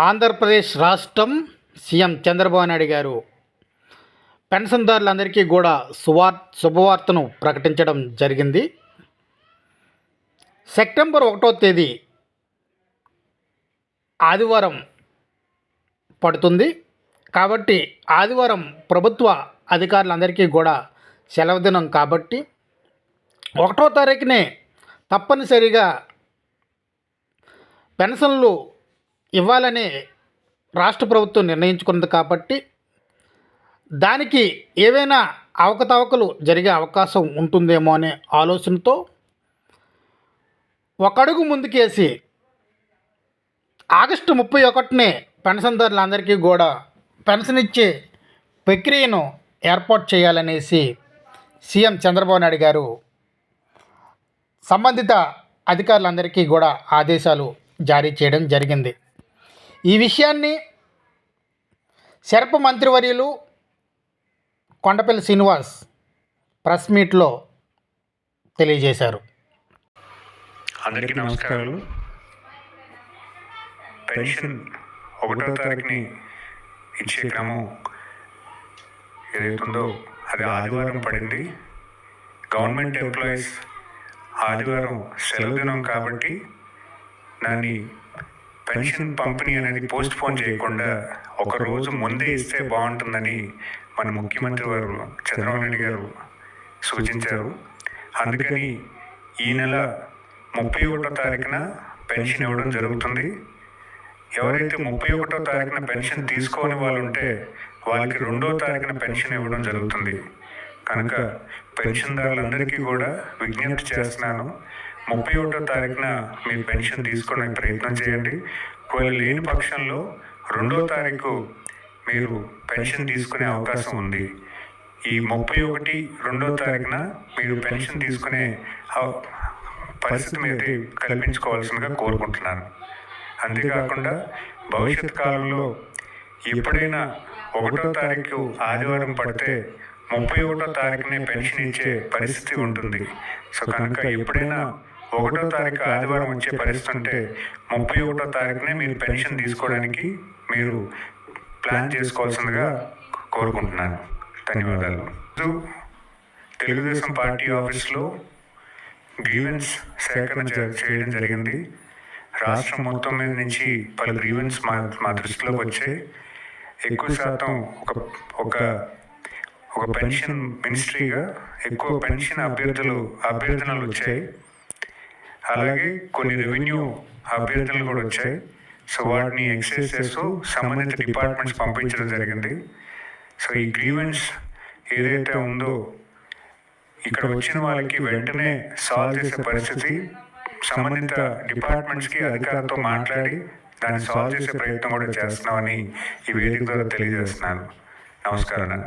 ఆంధ్రప్రదేశ్ రాష్ట్రం సీఎం చంద్రబాబు నాయుడు గారు పెన్షన్దారులందరికీ కూడా శుభవార్తను ప్రకటించడం జరిగింది. సెప్టెంబర్ 1వ తేదీ ఆదివారం పడుతుంది. కాబట్టి ఆదివారం ప్రభుత్వ అధికారులందరికీ కూడా సెలవు దినం కాబట్టి 1వ తారీఖునే తప్పనిసరిగా పెన్షన్లు ఇవ్వాలని రాష్ట్ర ప్రభుత్వం నిర్ణయించుకున్నది. కాబట్టి దానికి ఏవైనా అవకతవకలు జరిగే అవకాశం ఉంటుందేమో అనే ఆలోచనతో ఒక అడుగు ముందుకేసి ఆగస్టు 31నే పెన్షన్దారులందరికీ కూడా పెన్షన్ ఇచ్చే ప్రక్రియను ఏర్పాటు చేయాలనేసి సీఎం చంద్రబాబు నాయుడు గారు సంబంధిత అధికారులందరికీ కూడా ఆదేశాలు జారీ చేయడం జరిగింది. ఈ విషయాన్ని శరప మంత్రివర్యులు కొండపల్లి శ్రీనివాస్ ప్రెస్ మీట్లో తెలియజేశారు. అందరికీ నమస్కారాలు. పెన్షన్ 1వ తారీఖుని ఇచ్చే క్రమం ఏదైతుందో అది ఆదివారం పడింది. గవర్నమెంట్ ఎంప్లాయీస్ ఆదివారం సెలవు దినం కాబట్టి దాన్ని పెన్షన్ పంపిణీ అనేది పోస్ట్ పోన్ చేయకుండా ఒకరోజు ముందే ఇస్తే బాగుంటుందని మన ముఖ్యమంత్రి వారు చంద్రబాబు నాయుడు గారు సూచించారు. అందుకని ఈ నెల 31వ తారీఖున పెన్షన్ ఇవ్వడం జరుగుతుంది. ఎవరైతే 31వ తారీఖున పెన్షన్ తీసుకోని వాళ్ళు ఉంటే వాళ్ళకి 2వ తారీఖున పెన్షన్ ఇవ్వడం జరుగుతుంది. కనుక పెన్షన్దారులందరికీ కూడా విజ్ఞప్తి చేస్తున్నాను, 31వ తారీఖున మీరు పెన్షన్ తీసుకోవడానికి ప్రయత్నం చేయండి. ఒకవేళ లేని పక్షంలో 2వ తారీఖు మీరు పెన్షన్ తీసుకునే అవకాశం ఉంది. ఈ 31, 2వ తారీఖున మీరు పెన్షన్ తీసుకునే పరిస్థితి మీద కల్పించుకోవాల్సిందిగా కోరుకుంటున్నాను. అంతేకాకుండా భవిష్యత్ కాలంలో ఎప్పుడైనా 1వ తారీఖు ఆదివారం పడితే 31వ తారీఖునే పెన్షన్ ఇచ్చే పరిస్థితి ఉంటుంది. సో కనుక ఎప్పుడైనా 1వ తారీఖు ఆదివారం వచ్చే పరిస్థితి ఉంటే 31వ తారీఖునే మీరు పెన్షన్ తీసుకోవడానికి మీరు ప్లాన్ చేసుకోవాల్సిందిగా కోరుకుంటున్నాను. ధన్యవాదాలు. తెలుగుదేశం పార్టీ ఆఫీస్లో గ్రీవెన్స్ సేకరణ చేయడం జరిగింది. రాష్ట్రం మొత్తం మీద నుంచి పలు గ్రీవెన్స్ మా దృష్టిలోకి వచ్చాయి. ఎక్కువ శాతం ఒక పెన్షన్ మినిస్ట్రీగా ఎక్కువ పెన్షన్ అభ్యర్థనలు వచ్చాయి. అలాగే కొన్ని రెవెన్యూ అభ్యర్థనలు కూడా వచ్చాయి. సో వాటిని ఎక్సైజ్ చేస్తూ సంబంధిత డిపార్ట్మెంట్స్ పంపించడం జరిగింది. సో ఈ గ్రీవెన్స్ ఏదైతే ఉందో ఇక్కడ వచ్చిన వాళ్ళకి వెంటనే సాల్వ్ చేసే పరిస్థితి సంబంధిత డిపార్ట్మెంట్స్కి అధికారులతో మాట్లాడి దాన్ని సాల్వ్ చేసే ప్రయత్నం కూడా చేస్తున్నామని ఈ వేదిక ద్వారా తెలియజేస్తున్నాను. నమస్కారం.